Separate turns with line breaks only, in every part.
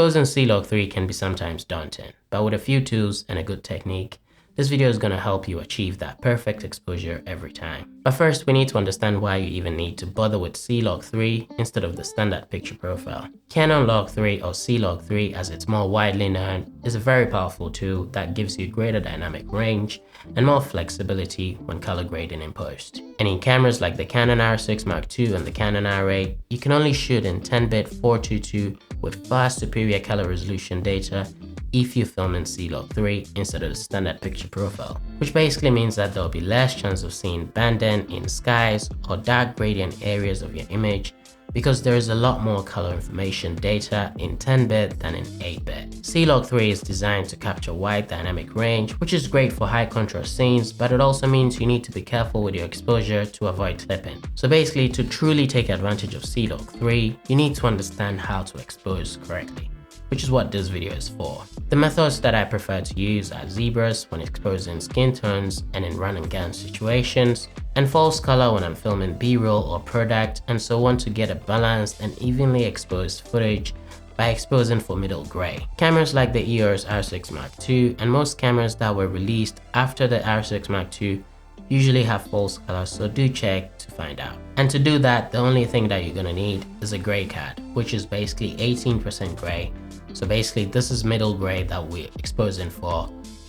Exposing C-Log 3 can be sometimes daunting, but with a few tools and a good technique, this video is going to help you achieve that perfect exposure every time. But first, we need to understand why you even need to bother with C-Log 3 instead of the standard picture profile. Canon Log 3 or C-Log 3 as it's more widely known is a very powerful tool that gives you greater dynamic range and more flexibility when color grading in post. And in cameras like the Canon R6 Mark II and the Canon R8, you can only shoot in 10-bit 422 with far superior color resolution data if you film in C-Log 3 instead of the standard picture profile, which basically means that there will be less chance of seeing banding in skies or dark gradient areas of your image because there is a lot more color information data in 10-bit than in 8-bit. C-Log 3 is designed to capture wide dynamic range, which is great for high contrast scenes, but it also means you need to be careful with your exposure to avoid clipping. So basically, to truly take advantage of C-Log 3, you need to understand how to expose correctly, which is what this video is for. The methods that I prefer to use are zebras when exposing skin tones and in run and gun situations, and false color when I'm filming B-roll or product and so want to get a balanced and evenly exposed footage by exposing for middle gray. Cameras like the EOS R6 Mark II and most cameras that were released after the R6 Mark II usually have false color, so do check to find out. And to do that, the only thing that you're gonna need is a gray card, which is basically 18% gray. So basically this is middle gray that we're exposing for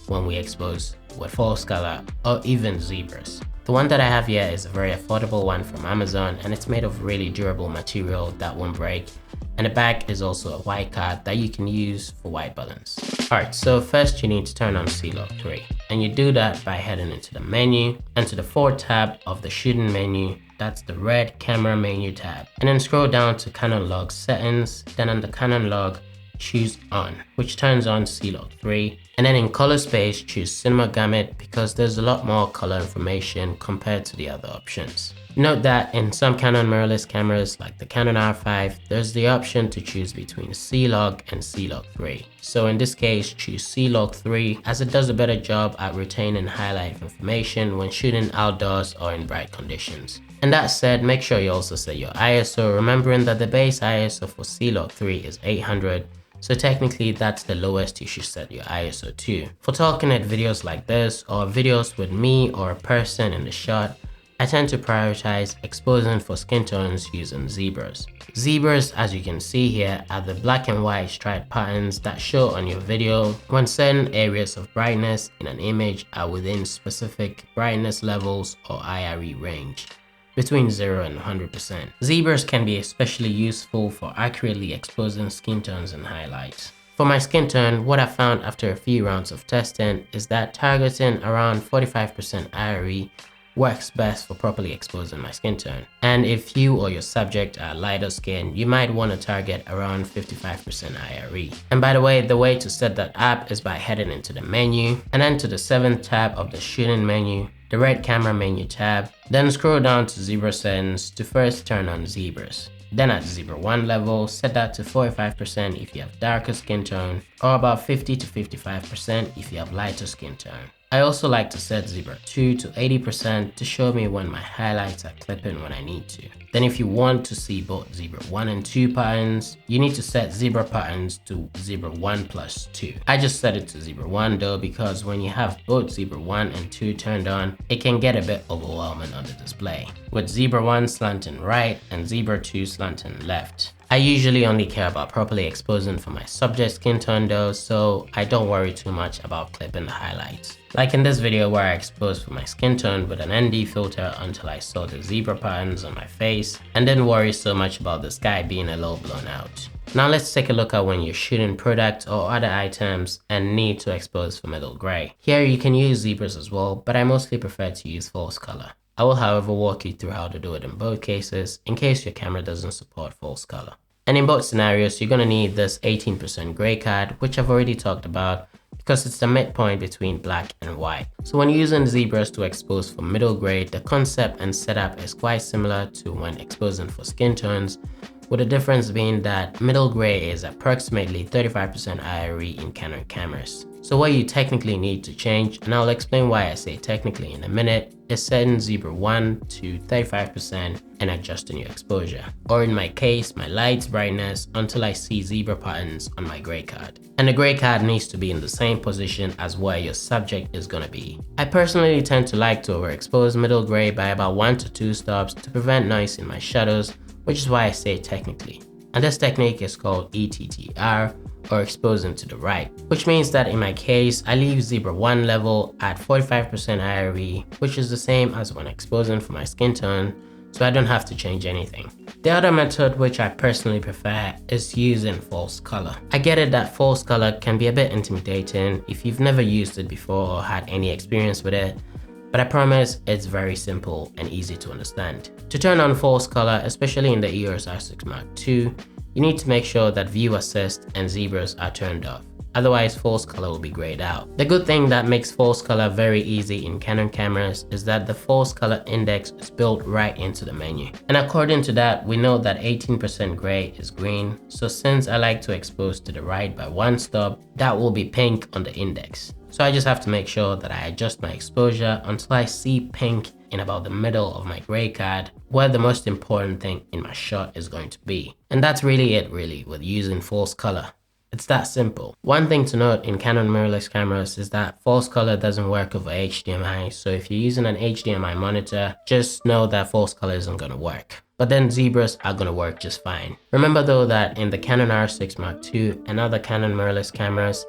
when we expose with false color or even zebras. The one that I have here is a very affordable one from Amazon and it's made of really durable material that won't break. And the back is also a white card that you can use for white balance. Alright, so first you need to turn on C-Log 3. And you do that by heading into the menu and to the 4th tab of the shooting menu. That's the red camera menu tab. And then scroll down to Canon Log settings. Then under Canon Log, choose on, which turns on C-Log 3. And then in color space, choose cinema gamut because there's a lot more color information compared to the other options. Note that in some Canon mirrorless cameras like the Canon R5, there's the option to choose between C-Log and C-Log 3. So in this case, choose C-Log 3 as it does a better job at retaining highlight information when shooting outdoors or in bright conditions. And that said, make sure you also set your ISO, remembering that the base ISO for C-Log 3 is 800. So technically that's the lowest you should set your ISO to. For talking at videos like this or videos with me or a person in the shot, I tend to prioritize exposing for skin tones using zebras. Zebras, as you can see here, are the black and white striped patterns that show on your video when certain areas of brightness in an image are within specific brightness levels or IRE range, between 0 and 100%. Zebras can be especially useful for accurately exposing skin tones and highlights. For my skin tone, what I found after a few rounds of testing is that targeting around 45% IRE works best for properly exposing my skin tone. And if you or your subject are lighter skin, you might want to target around 55% IRE. And by the way to set that up is by heading into the menu and then to the 7th tab of the shooting menu, the red camera menu tab, then scroll down to zebra settings to first turn on zebras. Then at zebra 1 level, set that to 45% if you have darker skin tone or about 50 to 55% if you have lighter skin tone. I also like to set zebra 2 to 80% to show me when my highlights are clipping when I need to. Then if you want to see both zebra 1 and 2 patterns, you need to set zebra patterns to zebra 1 plus 2. I just set it to zebra 1 though because when you have both zebra 1 and 2 turned on, it can get a bit overwhelming on the display, with zebra 1 slanting right and zebra 2 slanting left. I usually only care about properly exposing for my subject skin tone though, so I don't worry too much about clipping the highlights. Like in this video where I exposed for my skin tone with an ND filter until I saw the zebra patterns on my face and didn't worry so much about the sky being a little blown out. Now let's take a look at when you're shooting product or other items and need to expose for middle gray. Here you can use zebras as well, but I mostly prefer to use false color. I will however walk you through how to do it in both cases in case your camera doesn't support false color. And in both scenarios, you're going to need this 18% gray card, which I've already talked about because it's the midpoint between black and white. So when using zebras to expose for middle gray, the concept and setup is quite similar to when exposing for skin tones, with the difference being that middle gray is approximately 35% IRE in Canon cameras. So what you technically need to change, and I'll explain why I say technically in a minute, is setting zebra 1 to 35% and adjusting your exposure. Or in my case, my light's brightness until I see zebra patterns on my gray card. And the gray card needs to be in the same position as where your subject is gonna be. I personally tend to like to overexpose middle gray by about 1 to 2 stops to prevent noise in my shadows, which is why I say technically. And this technique is called ETTR, or exposing to the right, which means that in my case, I leave zebra 1 level at 45% IRE, which is the same as when exposing for my skin tone, so I don't have to change anything. The other method which I personally prefer is using false color. I get it that false color can be a bit intimidating if you've never used it before or had any experience with it, but I promise it's very simple and easy to understand. To turn on false color, especially in the EOS R6 Mark II, you need to make sure that view assist and zebras are turned off. Otherwise, false color will be grayed out. The good thing that makes false color very easy in Canon cameras is that the false color index is built right into the menu. And according to that, we know that 18% gray is green. So since I like to expose to the right by 1 stop, that will be pink on the index. So I just have to make sure that I adjust my exposure until I see pink in about the middle of my gray card, where the most important thing in my shot is going to be. And that's really it with using false color. It's that simple. One thing to note in Canon mirrorless cameras is that false color doesn't work over HDMI, so if you're using an HDMI monitor, just know that false color isn't gonna work. But then zebras are gonna work just fine. Remember though that in the Canon R6 Mark II and other Canon mirrorless cameras,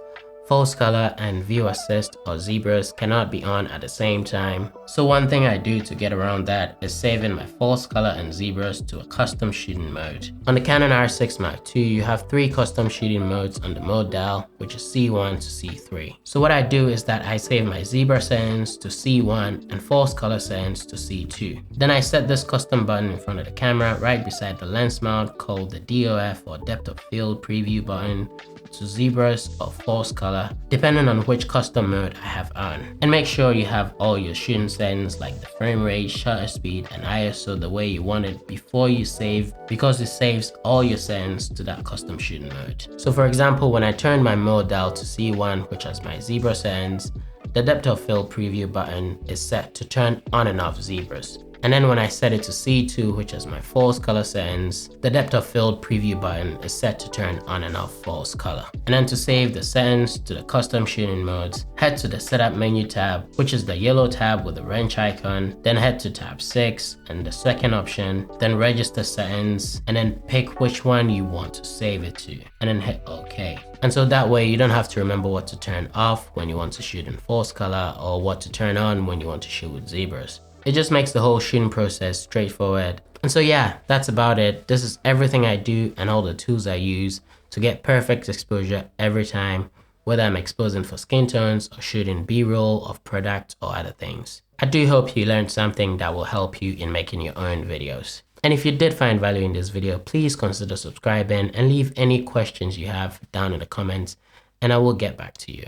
false color and view assist or zebras cannot be on at the same time. So one thing I do to get around that is saving my false color and zebras to a custom shooting mode. On the Canon R6 Mark II, you have 3 custom shooting modes on the mode dial, which is C1 to C3. So what I do is that I save my zebra settings to C1 and false color settings to C2. Then I set this custom button in front of the camera right beside the lens mount called the DOF or depth of field preview button to zebras or false color, depending on which custom mode I have on. And make sure you have all your shooting settings like the frame rate, shutter speed, and ISO the way you want it before you save, because it saves all your settings to that custom shooting mode. So for example, when I turn my mode dial to C1, which has my zebra settings, the depth of field preview button is set to turn on and off zebras. And then when I set it to C2, which is my false color settings, the depth of field preview button is set to turn on and off false color. And then to save the settings to the custom shooting modes, head to the setup menu tab, which is the yellow tab with the wrench icon, then head to tab 6 and the second option, then register settings, and then pick which one you want to save it to, and then hit OK. And so that way you don't have to remember what to turn off when you want to shoot in false color or what to turn on when you want to shoot with zebras. It just makes the whole shooting process straightforward. And so yeah, that's about it. This is everything I do and all the tools I use to get perfect exposure every time, whether I'm exposing for skin tones or shooting B-roll of product or other things. I do hope you learned something that will help you in making your own videos. And if you did find value in this video, please consider subscribing and leave any questions you have down in the comments and I will get back to you.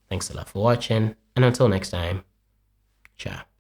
Thanks a lot for watching, and until next time, ciao.